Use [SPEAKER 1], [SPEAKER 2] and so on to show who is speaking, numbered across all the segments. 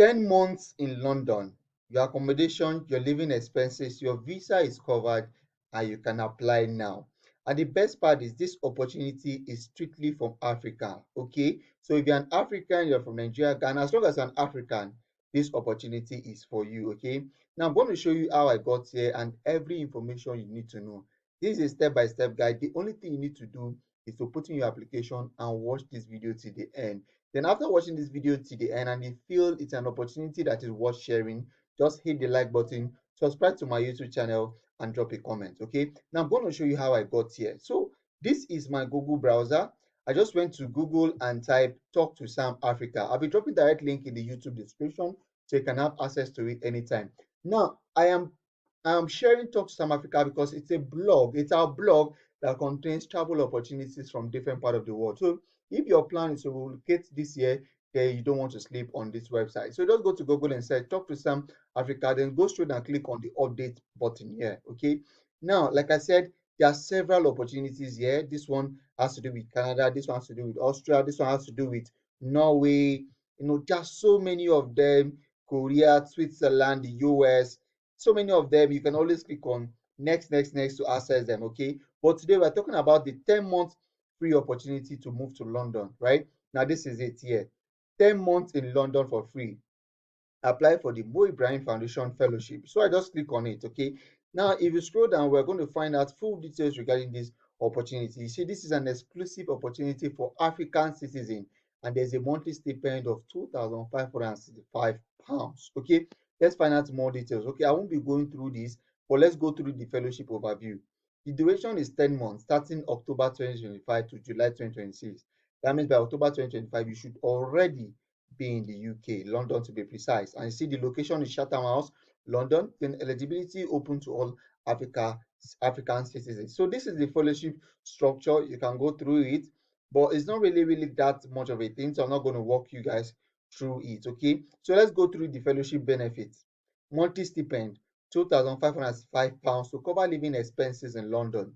[SPEAKER 1] 10 months in London, your accommodation, your living expenses, your visa is covered, and you can apply now. And the best part is this opportunity is strictly from Africa. Okay, so if you're an African, you're from Nigeria, Ghana, as long as you're an African, this opportunity is for you. Okay, now I'm going to show you how I got here and every information you need to know. This is a step-by-step guide. The only thing you need to do is to put in your application and watch this video to the end. Then after watching this video to the end and you feel it's an opportunity that is worth sharing, just hit the like button, subscribe to my YouTube channel, and drop a comment. Okay, now I'm going to show you how I got here. So this is my Google browser. I just went to Google and typed talk to Sam Africa. I'll be dropping direct link in the YouTube description so you can have access to it anytime. Now I am sharing talk to Sam Africa because it's a blog. It's our blog that contains travel opportunities from different part of the world. So if your plan is to relocate this year, then you don't want to sleep on this website. So just go to Google and search talk to Sam Africa, then go straight and click on the update button here. Okay. Now, like I said, there are several opportunities here. This one has to do with Canada, this one has to do with Austria, this one has to do with Norway. Just so many of them, Korea, Switzerland, the US, so many of them. You can always click on next, next, next to access them. Okay. But today we're talking about the 10-month free opportunity to move to London, right? Now, this is it here. 10 months in London for free. Apply for the Mo Ibrahim Foundation Fellowship. So I just click on it, okay? Now, if you scroll down, we're going to find out full details regarding this opportunity. You see, this is an exclusive opportunity for African citizens, and there's a monthly stipend of £2,565, okay? Let's find out more details, okay? I won't be going through this, but let's go through the fellowship overview. The duration is 10 months, starting October 2025 to July 2026. That means by October 2025, you should already be in the UK, London to be precise. And you see the location is Chatham House, London. Then eligibility open to all African citizens. So this is the fellowship structure. You can go through it, but it's not really that much of a thing. So I'm not going to walk you guys through it. Okay. So let's go through the fellowship benefits. Monthly stipend, £2,505 to cover living expenses in London.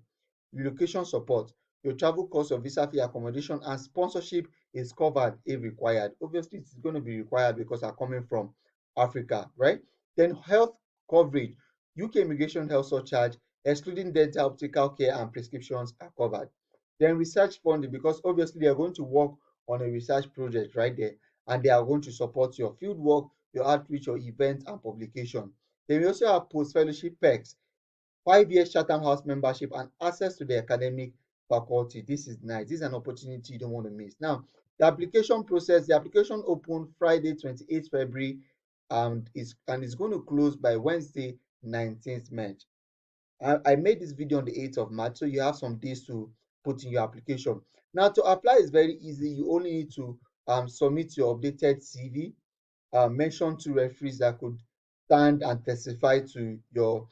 [SPEAKER 1] Relocation support. Your travel cost, your visa fee, accommodation, and sponsorship is covered if required. Obviously, it's going to be required because I'm coming from Africa, right? Then health coverage, UK immigration health surcharge, excluding dental, optical care, and prescriptions are covered. Then research funding, because obviously they are going to work on a research project right there, and they are going to support your field work, your outreach, your event, and publication. Then we also have post fellowship perks, 5 years Chatham House membership, and access to the academic faculty. This is nice. This is an opportunity you don't want to miss. Now, the application process, the application opened Friday, 28th February, and is going to close by Wednesday, 19th March. I made this video on the 8th of March, so you have some days to put in your application. Now, to apply is very easy. You only need to submit your updated CV, mention two referees that could stand and testify to your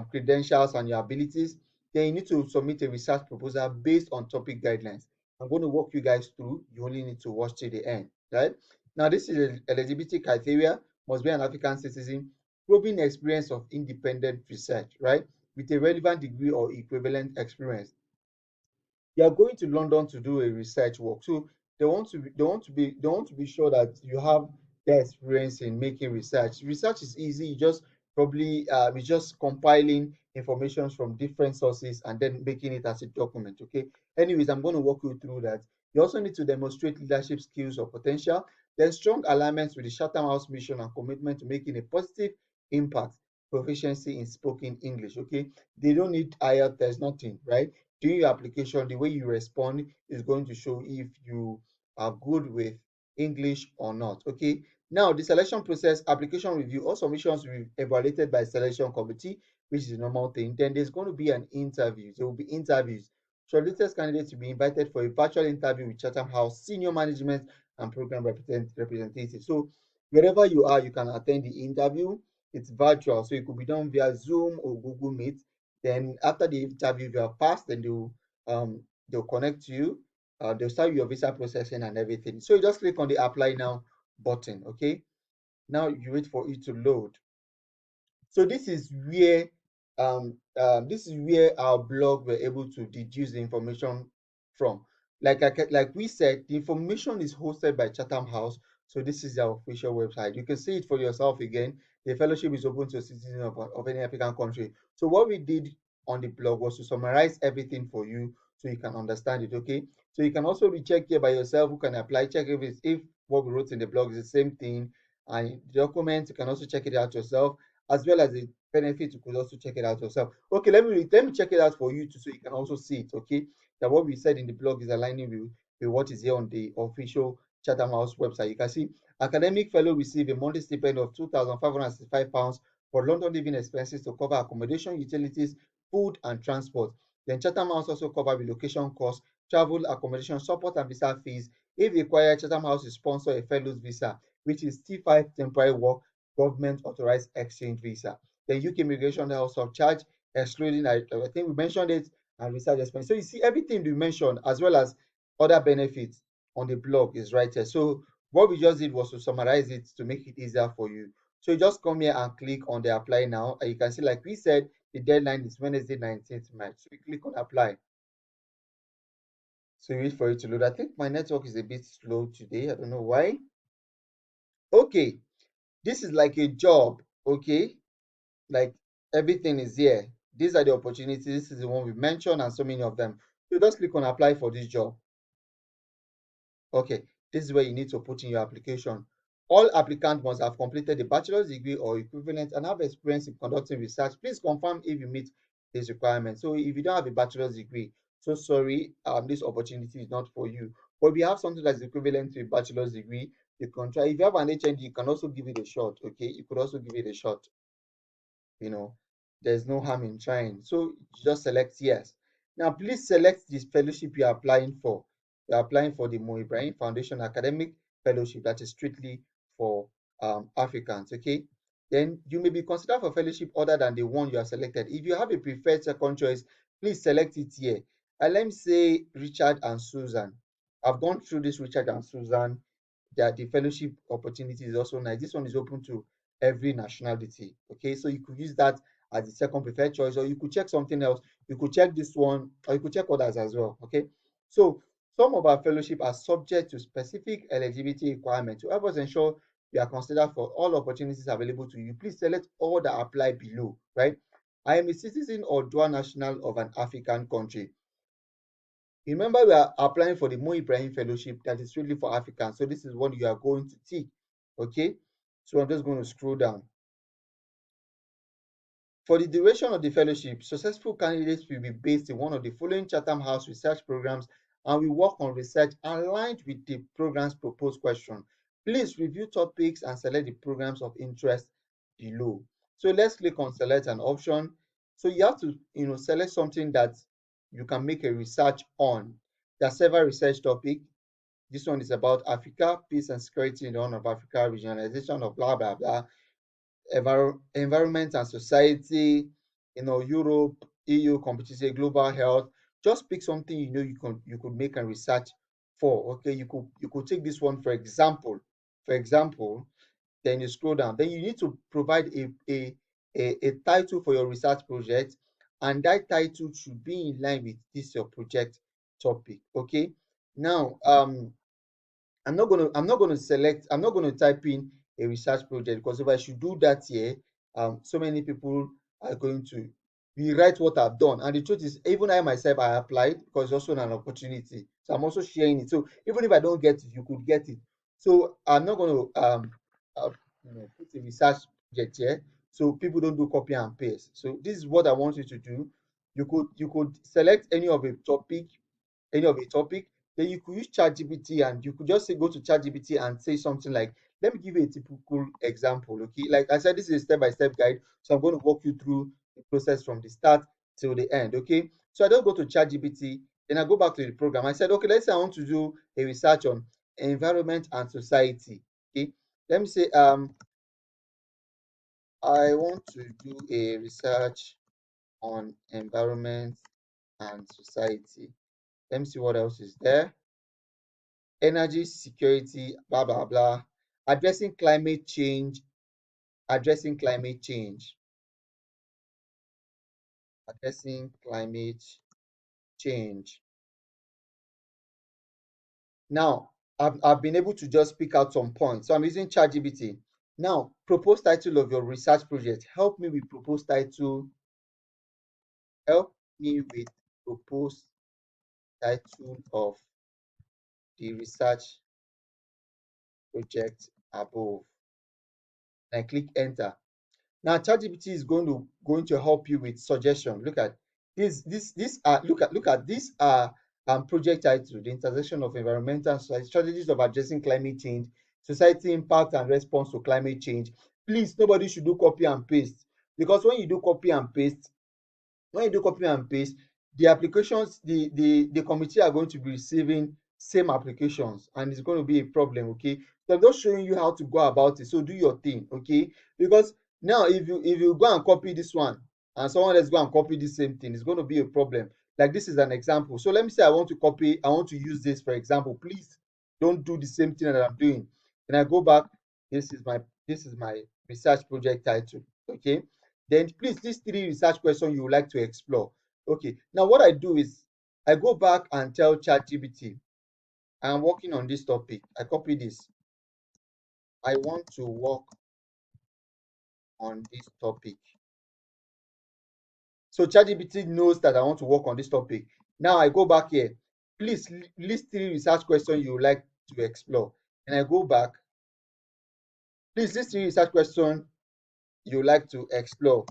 [SPEAKER 1] credentials and your abilities. Then you need to submit a research proposal based on topic guidelines. I'm going to walk you guys through. You only need to watch till the end, right? Now, this is eligibility criteria. Must be an African citizen, proven experience of independent research, right? With a relevant degree or equivalent experience. You are going to London to do a research work, so they want to be sure that you have the experience in making research. Research is easy. You just probably it's just compiling information from different sources and then making it as a document. Okay. Anyways, I'm going to walk you through that. You also need to demonstrate leadership skills or potential. Then strong alignments with the Chatham House mission and commitment to making a positive impact. Proficiency in spoken English. Okay. They don't need IELTS. There's nothing, right? During your application, the way you respond is going to show if you are good with English or not. Okay. Now, the selection process, application review, all submissions will be evaluated by selection committee, which is a normal thing. Then there's going to be an interview. There will be interviews. Shortlisted candidates will be invited for a virtual interview with Chatham House senior management and program representatives. So wherever you are, you can attend the interview. It's virtual, so it could be done via Zoom or Google Meet. Then after the interview, if you have passed, then they'll connect you. They'll start your visa processing and everything. So you just click on the apply now button. Okay. Now you wait for it to load. So this is where our blog were able to deduce the information from. Like we said, the information is hosted by Chatham House, So this is their official website. You can see it for yourself again. The fellowship is open to citizens of any African country. So what we did on the blog was to summarize everything for you so you can understand it. Okay. So you can also recheck here by yourself who can apply, check if what we wrote in the blog is the same thing. And the document, you can also check it out yourself, as well as the benefit, you could also check it out yourself. Okay, let me check it out for you too, so you can also see it. Okay, that what we said in the blog is aligning with what is here on the official Chatham House website. You can see academic fellow receive a monthly stipend of £2,565 for London living expenses to cover accommodation, utilities, food, and transport. Then Chatham House also cover relocation costs, travel, accommodation, support, and visa fees. If required, Chatham House will sponsor a fellow's visa, which is T5 temporary work, government authorized exchange visa. The UK immigration house of charge, excluding, I think we mentioned it, and research expense. So you see everything we mentioned, as well as other benefits on the blog is right here. So what we just did was to summarize it to make it easier for you. So you just come here and click on the apply now, and you can see, like we said, the deadline is Wednesday 19th March. So you click on apply. So you wait for it to load. I think my network is a bit slow today. I don't know why. Okay, this is like a job. Okay, like everything is here. These are the opportunities. This is the one we mentioned, and so many of them. So just click on apply for this job. Okay, this is where you need to put in your application. All applicants must have completed a bachelor's degree or equivalent and have experience in conducting research. Please confirm if you meet this requirement. So if you don't have a bachelor's degree, so sorry, this opportunity is not for you. But if you have something that's equivalent to a bachelor's degree, you can try. If you have an HND, you can also give it a shot. Okay, you could also give it a shot. you know there's no harm in trying. So just select yes. Now please select this fellowship you're applying for. You're applying for the Mo Ibrahim Foundation Academic Fellowship, that is strictly for Africans. Okay, then you may be considered for fellowship other than the one you have selected. If you have a preferred second choice, please select it here. And let me say Richard and Susan. I've gone through this Richard and Susan, that the fellowship opportunity is also nice. This one is open to every nationality. Okay, so you could use that as the second preferred choice, or you could check something else. You could check this one, or you could check others as well. Okay, so some of our fellowship are subject to specific eligibility requirements to help us ensure you are considered for all opportunities available to you. Please select all that apply below. Right, I am a citizen or dual national of an African country. Remember, we are applying for the Mo Ibrahim Fellowship that is really for Africans. So this is what you are going to tick. Okay, so I'm just going to scroll down. For the duration of the fellowship, successful candidates will be based in one of the following Chatham House research programs and will work on research aligned with the program's proposed question. Please review topics and select the programs of interest below. So let's click on select an option. So you have to select something that you can make a research on. There are several research topics. This one is about Africa, peace and security in the Horn of Africa, regionalization of blah blah blah, environment and society, Europe, EU competition, global health. Just pick something you could make a research for. Okay, you could take this one for example. Then you scroll down. Then you need to provide a title for your research project, and that title should be in line with this your project topic. Okay. Now, I'm not gonna type in a research project, because if I should do that here, so many people are going to rewrite what I've done. And the truth is, even I myself, I applied because it's also an opportunity. So I'm also sharing it. So even if I don't get it, you could get it. So I'm not going to uh, put a research project here, so people don't do copy and paste. So this is what I want you to do. You could select any of a topic, then you could use ChatGPT, and you could just say, go to ChatGPT and say something like, let me give you a typical example. Okay, like I said, this is a step-by-step guide, so I'm going to walk you through the process from the start till the end. Okay, so I don't go to ChatGPT, then I go back to the program. I said, okay, let's say I want to do a research on environment and society. Okay, let me say I want to do a research on environment and society. Let me see what else is there. Energy security, blah blah blah, addressing climate change, addressing climate change, addressing climate change. Now, I've been able to just pick out some points. So I'm using ChatGPT. Now, proposed title of your research project. Help me with proposed title. Help me with proposed title of the research project above. And I click enter. Now ChatGPT is going to help you with suggestion. Look at this look at these are project title: the intersection of environmental and strategies of addressing climate change, society impact and response to climate change. Please, nobody should do copy and paste, because when you do copy and paste, the applications, the committee are going to be receiving same applications, and it's going to be a problem. Okay, so I'm just showing you how to go about it. So do your thing, okay? Because now if you go and copy this one and someone else go and copy the same thing, it's going to be a problem. Like, this is an example. So let me say I want to use this for example. Please don't do the same thing that I'm doing. And I go back. This is my research project title. Okay, then please, these three research questions you would like to explore. Okay, now what I do is I go back and tell ChatGPT I'm working on this topic. I copy this. I want to work on this topic. So ChatGPT knows that I want to work on this topic. Now I go back here. Please list three research questions you would like to explore. And I go back. Please list three research questions you would like to explore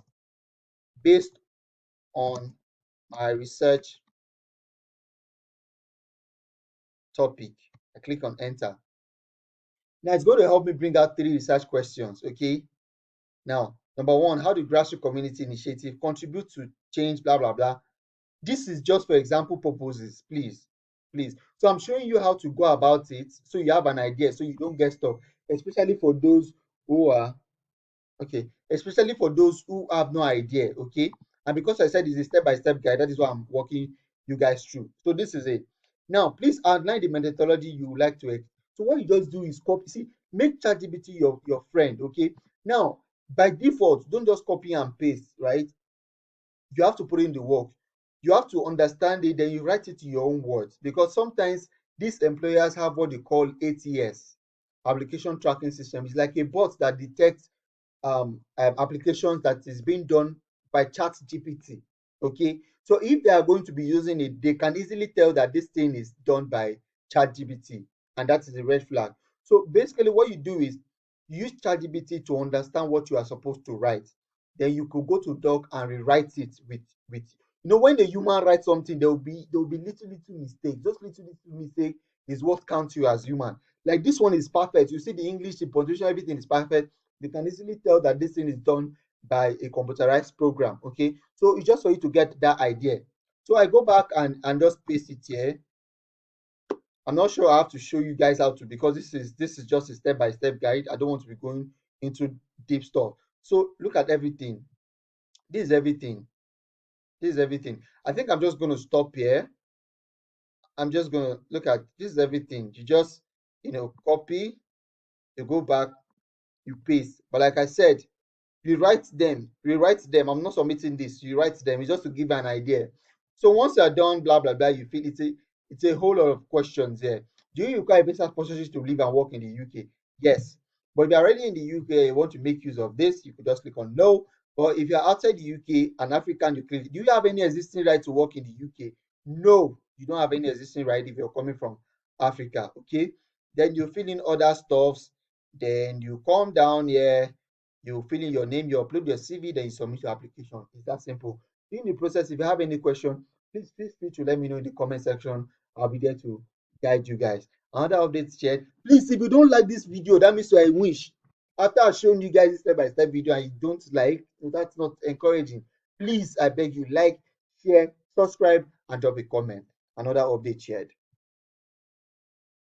[SPEAKER 1] based on my research topic. I click on enter. Now it's going to help me bring out three research questions. Okay. Now, number one, how the grassroots community initiative contribute to change, blah, blah, blah. This is just for example purposes, please. Please. So I'm showing you how to go about it so you have an idea, so you don't get stuck, especially for those who are okay, especially for those who have no idea. Okay, and because I said it's a step-by-step guide, that is what I'm walking you guys through. So this is it. Now please outline the methodology you would like to. So what you just do is copy. See, make ChatGPT your friend. Okay, now by default, don't just copy and paste, right? You have to put in the work. You have to understand it, then you write it in your own words, because sometimes these employers have what they call ATS, application tracking system. It's like a bot that detects applications that is being done by chat gpt. Okay, so if they are going to be using it, they can easily tell that this thing is done by chat gpt, and that is a red flag. So basically what you do is you use chat gpt to understand what you are supposed to write. Then you could go to doc and rewrite it with when the human writes something, there will be little mistakes. Those little mistake is what counts you as human. Like, this one is perfect. You see the english, the punctuation, everything is perfect. They can easily tell that this thing is done by a computerized program. Okay, so it's just for you to get that idea. So I go back and just paste it here. I'm not sure I have to show you guys how to, because this is just a step-by-step guide. I don't want to be going into deep stuff. So look at everything. This is everything. This is everything. I think I'm just going to stop here. I'm just going to look at this is everything. You just copy, you go back, you paste. But like I said, rewrite them. I'm not submitting this. You write them. It's just to give an idea. So once you're done, blah blah blah, you feel it's a whole lot of questions here. Do you require visa sponsorship to live and work in the UK? Yes. But if you're already in the UK, you want to make use of this, you could just click on no. But if you're outside the UK, an African, you click, do you have any existing right to work in the UK? No, you don't have any existing right if you're coming from Africa. Okay. Then you fill in other stuffs. Then you come down here, you fill in your name, you upload your CV, then you submit your application. It's that simple. In the process, if you have any question, please feel free to let me know in the comment section. I'll be there to guide you guys. Another update shared. Please, if you don't like this video, that means I wish. After I've shown you guys this step-by-step video and you don't like, so that's not encouraging. Please, I beg you, like, share, subscribe, and drop a comment. Another update shared.